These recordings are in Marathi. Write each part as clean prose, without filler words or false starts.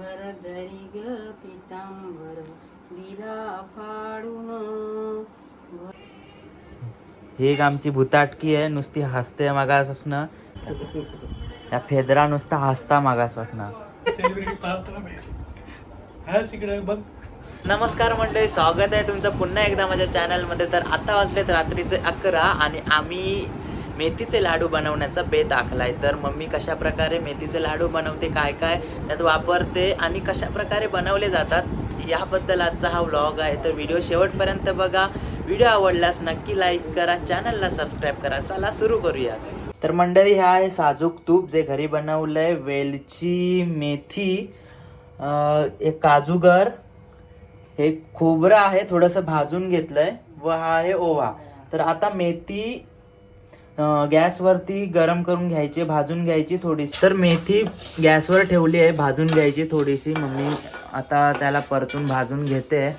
घर जरी ग पितांबर दिला फाडून. ही एक आमची भूताटकी आहे, नुसती हसते मागासपासनं. त्या फेदरा नुसता हसता मागासपासनं. नमस्कार मंडळी, स्वागत आहे तुमचं पुन्हा एकदा माझ्या चॅनलमध्ये. तर आता वाजलेत रात्रीचे 11 आणि आम्ही मेथीचे लाडू बनवण्याचा बेत आखलाय. तर मम्मी कशा प्रकारे मेथीचे लाडू बनवते, काय काय त्यात वापरते आणि कशा प्रकारे बनवले जातात याबद्दल आजचा हा व्लॉग आहे. तर व्हिडिओ शेवटपर्यंत बघा. व्हिडिओ आवडल्यास नक्की लाईक करा, चॅनलला सबस्क्राईब करा. चला सुरू करूया. तर मंडळी, हा आहे साजूक तूप जे घरी बनवलंय. वेलची, मेथी, एक काजूगर, हे खोबरं आहे थोडंसं भाजून घेतलंय व हा आहे ओवा. तर आता मेथी गॅसवरती गरम करून घ्यायची, भाजून घ्यायची थोडीशी. तर मेथी गॅसवर ठेवली आहे, भाजून घ्यायची थोडीशी. मम्मी आता त्याला परतून भाजून घेते.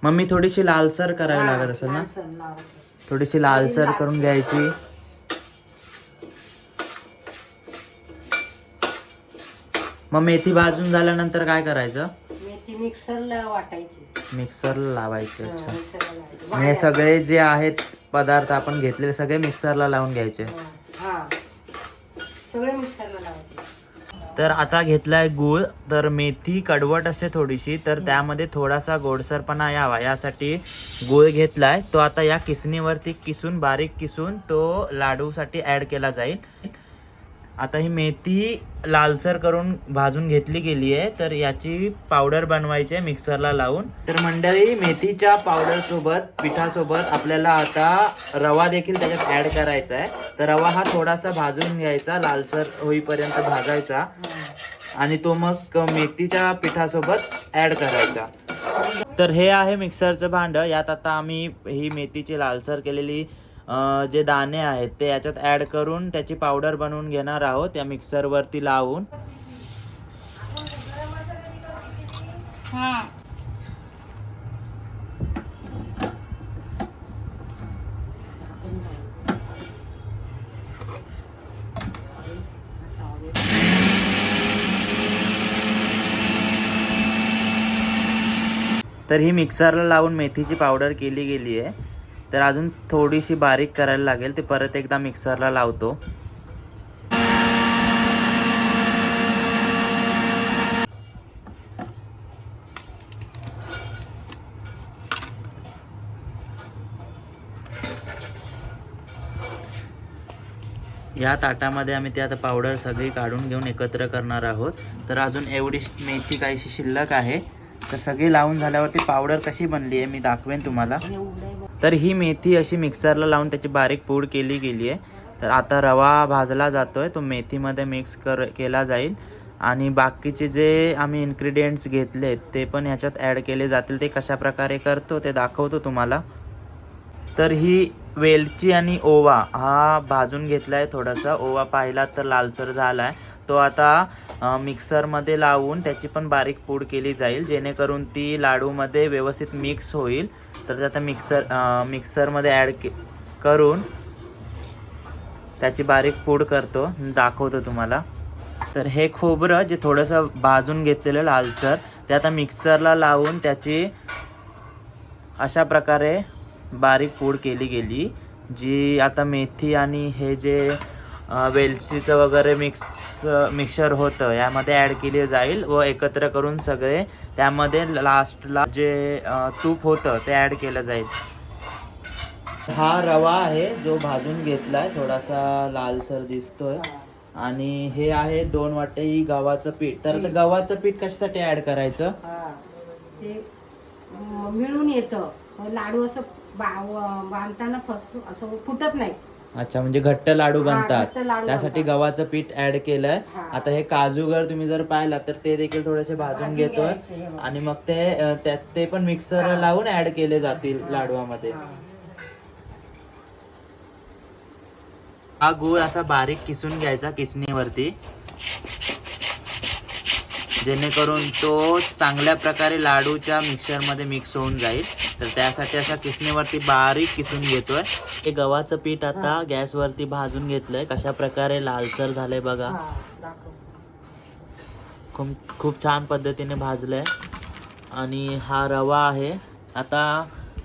मम्मी थोडीशी लालसर करावी लागत असेल ना, थोडीशी लालसर करून घ्यायची. मग मेथी भाजून झाल्यानंतर काय करायचं? मेथी मिक्सरला वाटायची, मिक्सरला लावायचे. अच्छा, मिक्सरला लावायची. हे सगळे जे आहेत पदार्थ आपण घेतलेले सगळे मिक्सरला लावून घ्यायचे. हा, सगळे मिक्सरला लावायचे. तर आता घेतलाय गूळ. तर मेथी कडवट असते थोडीशी, तर त्यामध्ये थोडासा गोडसरपणा यावा यासाठी गूळ घेतलाय. तो आता या किसणीवरती किसून, बारीक किसून तो लाडूसाठी ऍड केला जाईल. आता ही मेथी लालसर करून भाजून घेतली गेली आहे. तर याची पावडर बनवायची आहे मिक्सरला लावून. तर मंडळी, मेथीच्या पावडर सोबत, पिठासोबत आपल्याला आता रवा देखील त्याच्यात ऍड करायचा आहे. तर रवा हा थोडासा भाजून घ्यायचा, लालसर होईपर्यंत भाजायचा आणि तो मग मेथीच्या पिठासोबत ऍड करायचा. तर हे आहे मिक्सरचं भांडं. यात आता आम्ही ही मेथीची लालसर केलेली जे दाणे आहेत ते याच्यात ऍड करून त्याची पावडर बनवून घेणार आहोत या मिक्सरवरती लावून. तर ही मिक्सरला लावून मेथीची पावडर केली गेली आहे. तर अजून थोडीशी बारीक करायला लागेल. ते परत एकदा मिक्सरला लावतो. या ताटामध्ये आम्ही ते आता पावडर सगळी काढून घेऊन एकत्र करणार आहोत. तर अजून एवढी मेथी काहीशी शिल्लक आहे. तर सगळी लावून झाल्यावरती पावडर कशी बनली आहे मी दाखवेन तुम्हाला. तर ही मेथी अशी मिक्सरला लावून त्याची बारीक पूड केली गेली आहे. तर आता रवा भाजला जातोय, तो मेथीमध्ये मिक्स केला जाईल आणि बाकीचे जे आम्ही इन्ग्रेडियंट्स घेतलेत ते पण ह्याच्यात ॲड केले जातील. ते कशा प्रकारे करतो ते दाखवतो तुम्हाला. तर ही वेलची आणि ओवा हा भाजून घेतला आहे थोडासा. ओवा पाहिला तर लालसर झाला आहे. तो आता मिक्सरमध्ये लावून त्याची पण बारीक पूड केली जाईल, जेणेकरून ती लाडूमध्ये व्यवस्थित मिक्स होईल. तर आता मिक्सरमध्ये ॲड करून त्याची बारीक पूड करतो, दाखवतो तुम्हाला. तर हे खोबरं जे थोडंसं भाजून घेतलेलं लालसर, ते आता मिक्सरला लावून त्याची अशा प्रकारे बारीक पूड केली, जी आता मेथी आणि हे जे वेलचीचं वगैरे मिक्सर होतं यामध्ये ॲड केली जाईल व एकत्र करून सगळे त्यामध्ये लास्टला जे तूप होतं ते ॲड केलं जाईल. हा रवा आहे जो भाजून घेतलाय, थोडासा लालसर दिसतोय. आणि हे आहे 2 वाटी गव्हाचं पीठ. तर आता गव्हाचं पीठ कशासाठी ऍड करायचं? ते मिळून येतं, लाडू असं बांधताना असं फुटत नाही. अच्छा, म्हणजे घट्ट लाडू बनतात, त्यासाठी गव्हाचं पीठ ऍड केलंय. आता हे काजूगर तुम्ही जर पाहिला तर ते देखील थोडेसे भाजून घेतोय आणि मग ते पण मिक्सर लावून ऍड केले जातील लाडवामध्ये. हा गूळ असा बारीक किसून घ्यायचा किसणीवरती, जेणेकरून तो चांगल्या प्रकारे लाडूच्या मिक्सरमध्ये मिक्स होऊन जाईल. तर त्यासाठी असा किसणीवरती बारीक किसून घेतोय. हे गव्हाचं पीठ आता गॅसवरती भाजून घेतलंय. कशा प्रकारे लालसर झालंय बघा. हा, दाखव. खूप छान पद्धतीने भाजलंय. आणि हा रवा आहे. आता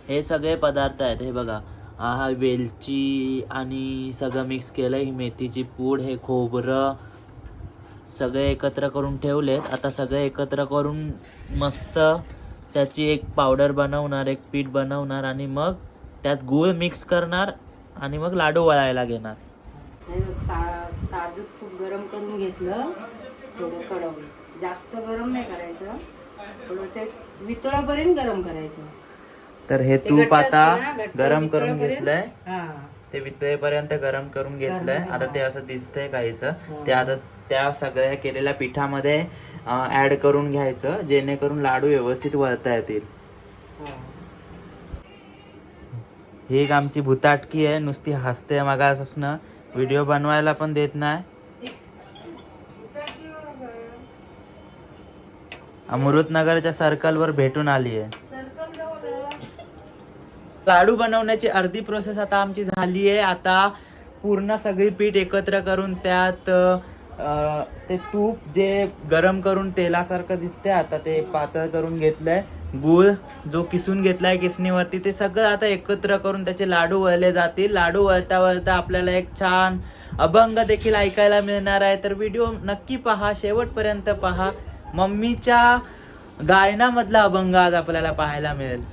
हे सगळे पदार्थ आहेत, हे बघा. हा वेलची आणि सगळं मिक्स केलंय. ही मेथीची पूड, हे खोबरं सगळे एकत्र करून ठेवलेत. आता सगळे एकत्र करून मस्त त्याची एक पावडर बनवणार, एक पीठ बनवणार आणि मग त्यात गूळ मिक्स करणार आणि मग लाडू वळायला घेणार. हे बघ, साजूक तूप गरम करून घेतलं, थोडं कडवलं. जास्त गरम नाही करायचं, थोडं ते वितळापर्यंत गरम करायचं. तर हे ते तूप घट्ट आता असतं ना, घट्ट गरम करून वितळेपर्यंत. घेतलंय. हा. ते वितळेपर्यंत गरम करून घेतलंय. गरम, आता ते हा. असं दिसतंय काहीसं. ते आता त्या सगळ्या केलेल्या पिठामध्ये ऍड करून घ्यायचं, जेणेकरून लाडू व्यवस्थित वळता येतील. हा. ही एक आमची भुताटकी आहे, नुसती हसते मगापासनं, व्हिडिओ बनवायला पण देत नाही. अमृतनगरच्या सर्कलवर भेटून आली आहे. लाडू बनवण्याची अर्धी प्रोसेस आता आमची झाली आहे. आता पूर्ण सगळी पीठ एकत्र करून त्यात ते तूप जे गरम करून तेलासारखं दिसतंय, आता ते पातळ करून घेतलंय. गूळ जो किसून घेतलाय किसणीवरती, ते सगळं आता एकत्र करून त्याचे लाडू वळले जातील. लाडू वळता वळता आपल्याला एक छान अभंग देखील ऐकायला मिळणार आहे. तर व्हिडिओ नक्की पहा, शेवटपर्यंत पहा. मम्मीच्या गायनामधला अभंग आज आपल्याला पाहायला मिळेल.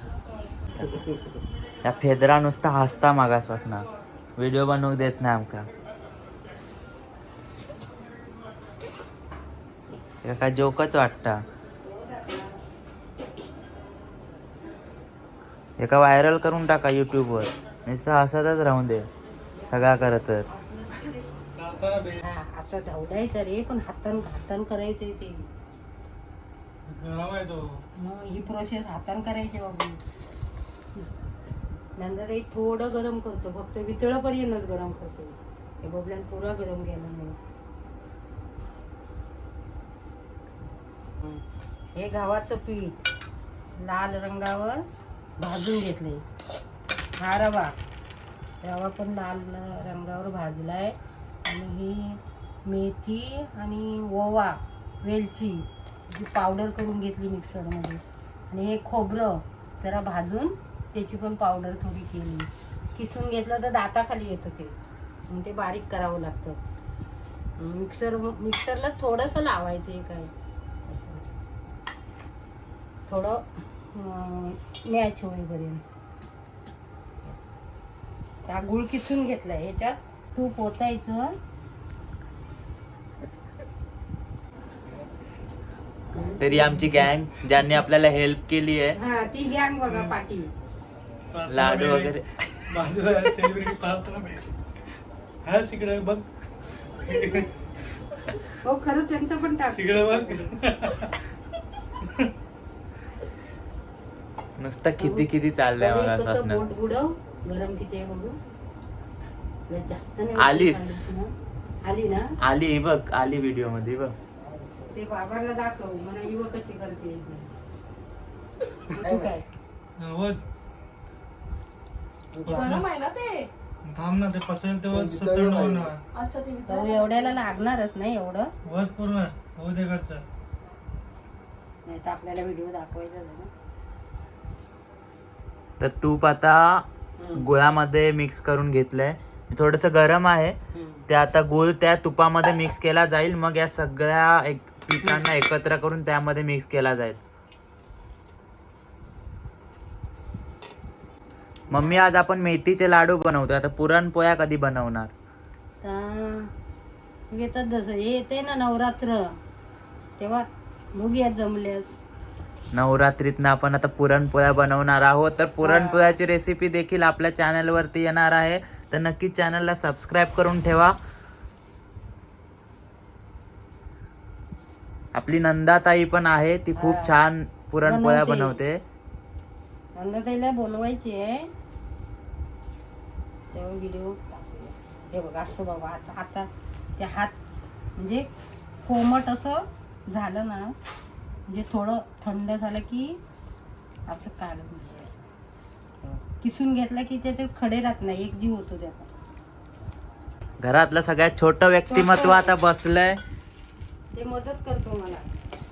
या फेदरा नुसता हसता मागासपासून, व्हिडिओ बनवू देत नाही आमका. काय जोकच वाटता. एका व्हायरल करून टाका युट्यूबवर, नुसतं हसतच राहून दे सगळा करत. तर असं ढवडायचं रे, पण हातान करायचंय ते. मग ही प्रोसेस हातान करायची बाबू. नंतर एक थोडं गरम करतो, फक्त वितळापर्यंतच गरम करतो. हे बबल्यान पुरा गरम केला नाही. हे गव्हाचं पीठ लाल रंगावर भाजून घेतले. हा रवा पण लाल रंगावर भाजलाय. आणि ही मेथी आणि ओवा, वेलची जी पावडर करून घेतली मिक्सरमध्ये. आणि हे खोबरं जरा भाजून त्याची पण पावडर थोडी केली. किसून घेतलं तर दाताखाली येतं ते, मग ते बारीक करावं लागतं. मिक्सरला थोडंसं लावायचं आहे काय, असं थोडं मॅच होईपर्यंत. त्या गुळ किसून घेतलाय, ह्याच्यात तूप ओतायचं. तरी आमची गँग ज्यांनी आपल्याला हेल्प केली आहे, हा ती गँग बघा पाटी. लाडू वगैरे बाजूला सेलिब्रिटी प्रार्थना हा तिकडे बघ, हो खरं त्यांचं पण टाक तिकडे बघ. नुसतं किती चाललंय कसं मगासपासून. बोट बुडव, गरम किती आहे बघू. जास्त नाही आलीस? आली ना? आली बघ, आली व्हिडिओ मध्ये बघ. ते बाबांना दाखव, मला इव कशी करते. तू काय गरम आहे ना ते. थांब ना, ते पसरेल तेव्हा 97 होणार. अच्छा ते भाऊ एवढ्याला लागणारच नाही एवढं, वत पूर्ण होऊ दे घरचं. नाही तर आपल्याला व्हिडिओ दाखवायचा ना. तर तूप आता गुळामध्ये मिक्स करून घेतलंय. थोडस गरम आहे, ते आता गुळ त्या तुपामध्ये मिक्स केला जाईल. मग या सगळ्या पिठांना एकत्र करून त्यामध्ये मिक्स केला जाईल. मम्मी आज आपण मेथीचे लाडू बनवतो. आता पुरणपोळ्या कधी बनवणार? येतात जसं हे येते ना नवरात्र, तेव्हा बघूया जमल्यास. नवरात्रीतनं आपण आता पुरणपोळ्या बनवणार आहोत. तर पुरणपोळ्याची रेसिपी देखील आपल्या चॅनलवरती येणार आहे, तर नक्की चॅनलला सबस्क्राईब करून ठेवा. आपली नंदाताई पण आहे, ती खूप छान पुरणपोळ्या बनवते. नंदाताईला बोलवायची आहे तेव्हा व्हिडिओ टाकूया. हे बघ असं बाबा, आता ते हात म्हणजे कोमट असं झालं ना, म्हणजे थोडं थंड झालं की असं काढून घ्यायचं. किसून घेतला की त्याचे खडे राहत नाही, एक जीव होतो त्याचा. घरातलं सगळ्यात छोटं व्यक्तिमत्व आता बसलंय ते मदत करतो मला.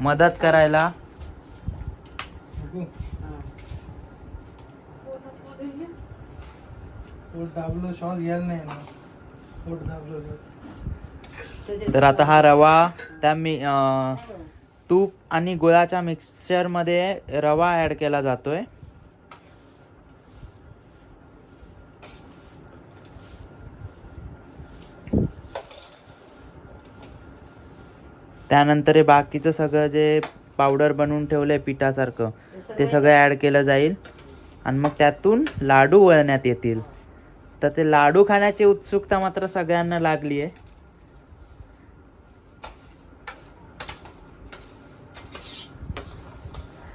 मदत करायला. बघू. हा. पोट दाबलं, श्वास घ्यायला नाही ना. पोट दाबलं तर आता हा रवा त्या तूप आणि गुळाच्या मिक्सचर मध्ये रवा ऍड केला जातोय. त्यानंतर हे बाकीचं सगळं जे पावडर बनवून ठेवलंय पिठासारखं ते सगळं ऍड केलं जाईल आणि मग त्यातून लाडू वळण्यात येतील. तर ते लाडू खाण्याची उत्सुकता मात्र सगळ्यांना लागली आहे.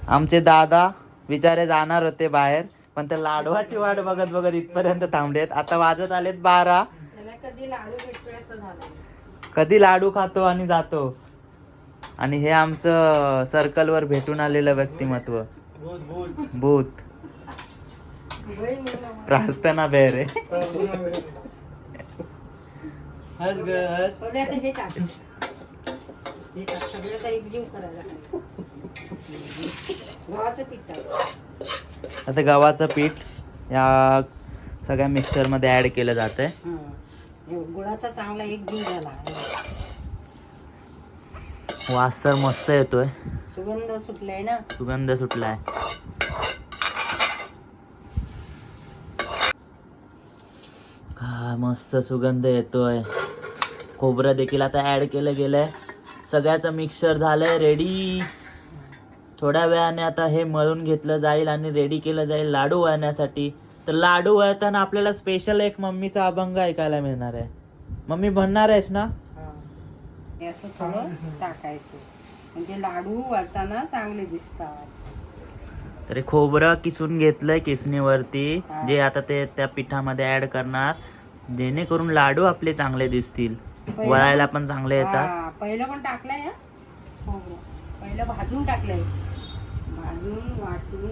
आमचे दादा बिचारे जाणार होते बाहेर, पण ते लाडवाची वाट बघत बघत इथपर्यंत थांबलेत. आता वाजत आलेत 12. त्याला कधी लाडू भेटतोय असं झालं. कधी लाडू खातो आणि जातो. आणि हे आमचं सर्कलवर भेटून आलेलं व्यक्तिमत्व बोल बोल. भूत बैल मला. प्रार्थना बेरे. हस ग हस. सगळ्यात हे टाक. हे टाक, सगळ्याचा एक जीव करायला. गव्हाचं पीठ टाक. आता गव्हाचं पीठ या सगळ्या मिक्सचर मध्ये ऍड केलं जातंय. गुळाचा चांगला एक जीव झाला. वास तर मस्त येतोय, सुगंध सुटलाय ना. सुगंध सुटलाय. हा मस्त सुगंध येतोय. खोबरं देखील आता ऍड केलं गेलंय. सगळ्याचं मिक्सचर झालंय रेडी. थोड्या वेळाने आता हे मळून घेतलं जाईल आणि रेडी केलं जाईल लाडू वळण्यासाठी. तर लाडू वळताना आपल्याला स्पेशल एक मम्मीचा अभंग ऐकायला मिळणार आहे. मम्मी म्हणणार आहेस ना? हे असं थोडं टाकायचं म्हणजे लाडू वाळताना चांगले दिसतात. तर हे खोबरं किसून घेतलंय किसणीवरती, हा. जे आता ते त्या पिठामध्ये ऍड करणार, जेणेकरून लाडू आपले चांगले दिसतील, वळायला पण चांगले येतात. हा, पहिलं पण टाकलंय हा. खोबरं पहिलं भाजून टाकलंय, भाजून वाटून.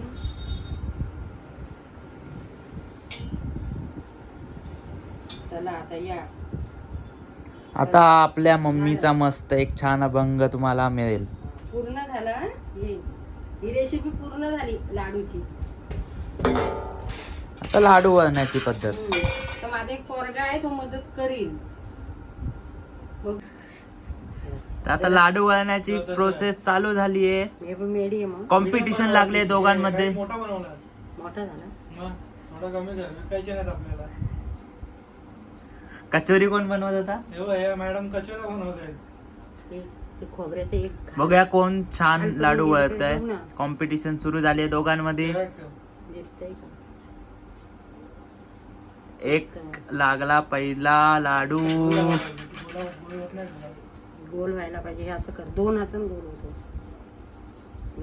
चला आता या. आता आपल्या मम्मीचा मस्त एक छान अभंग तुम्हाला मिळेल. पूर्ण झाला हा? ही रेसिपी पूर्ण झाली लाडूची. आता लाडू वळण्याची पद्धत. तर माझा एक पोरगा आहे, तो मदत करील. मग तर आता लाडू वळण्याची प्रोसेस चालू झाली आहे. हे पण मेडी आहे. मग कॉम्पिटिशन लागले दोघांमध्ये. मोठा बनवलास. मोठा झाला. मग थोडा कमी कर, विकायचे नाहीत आपल्याला. कचोरी कोण बनवत होता? हे मॅडम कचोरा बनवत आहेत. ते खोबऱ्याचं एक खा. बघूया कोण छान आणि लाडू तुम्ही वळत आहे. बघू ना. कॉम्पिटिशन सुरू झाली आहे दोघांमध्ये. Correct. दिसतंय का? एक लागला पहिला लाडू. गुलाब होत नाही गुलाब. गोल व्हायला पाहिजे. हे असं कर, 2 हातानं गोल होतो.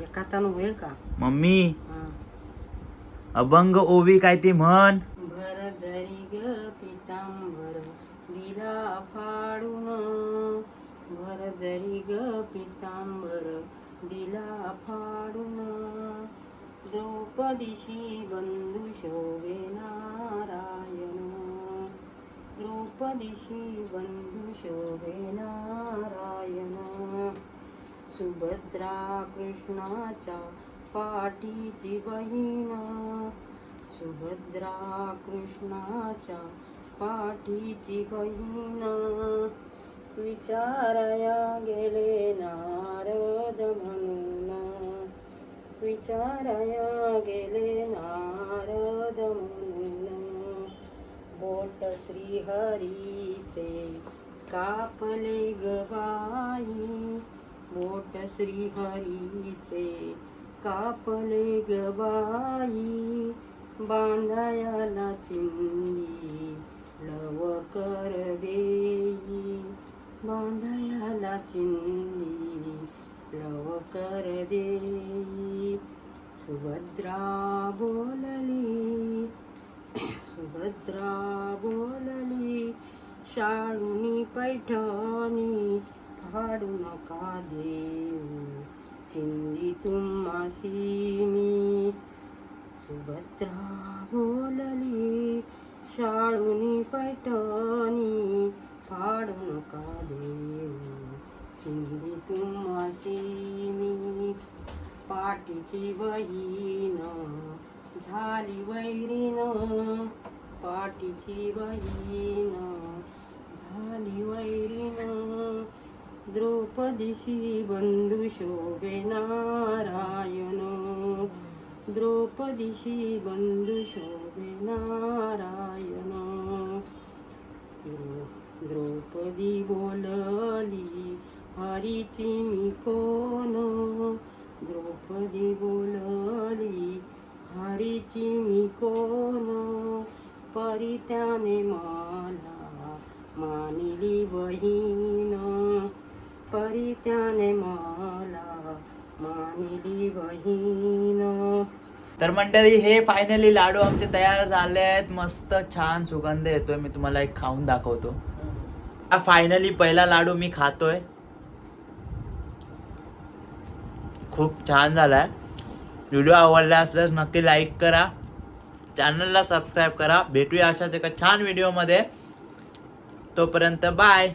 एका हातानं होईल का? मम्मी हा. अभंग ओवी काय ती म्हण. भर जरी ग पितांबर दिला फाडून, भर जरी ग पितांबर दिला फाडून, द्रौपदीशी बंधू शोभे नारायण, द्रौपदीशी बंधू शोभे नारायण, सुभद्रा कृष्णाच्या पाठीची बहीण, सुभद्रा कृष्णाच्या पाठीची बहीण, विचाराया गेले नारद म्हणून, विचाराया गेले नारद म्हणून, बोट श्रीहरीचे कापले गबाई, बोट श्रीहरीचे कापले गबाई, बांधायाला चिंदी लवकर देई, बांधायाला चिंदी लवकर देई, सुभद्रा बोलली, सुभद्रा बोलली, शाळुनी पैठणी फाडू नका देऊ, चिंदी तुम्हासी मी, सुभद्रा बोलली शाळुनी पैठणी फाडू नका देऊ चिंधी तुम्हासी मी पाठीची बहीण झाली वैरीण पाठीची बहीण झाली वैरीण द्रौपदीशी बंधू शोभे नारायण द्रौपदीशी बंधू शोभे नारायण द्रौपदी बोलली हरीची मी कोण द्रौपदी बोलली हरीची मी कोण परित्याने मला मानिली बहीण परित्याने मला मानिली बहीण. तर मंडळी हे फायनली लाडू आमचे तयार झाले आहेत. मस्त छान सुगंध येतोय. मी तुम्हाला एक खाऊन दाखवतो. हा फायनली पहिला लाडू मी खातोय. खूप छान झालाय. व्हिडिओ आवडला असल्यास नक्की लाईक करा, चॅनलला सबस्क्राईब करा. भेटूया अशाच एका छान व्हिडिओमध्ये. तोपर्यंत बाय.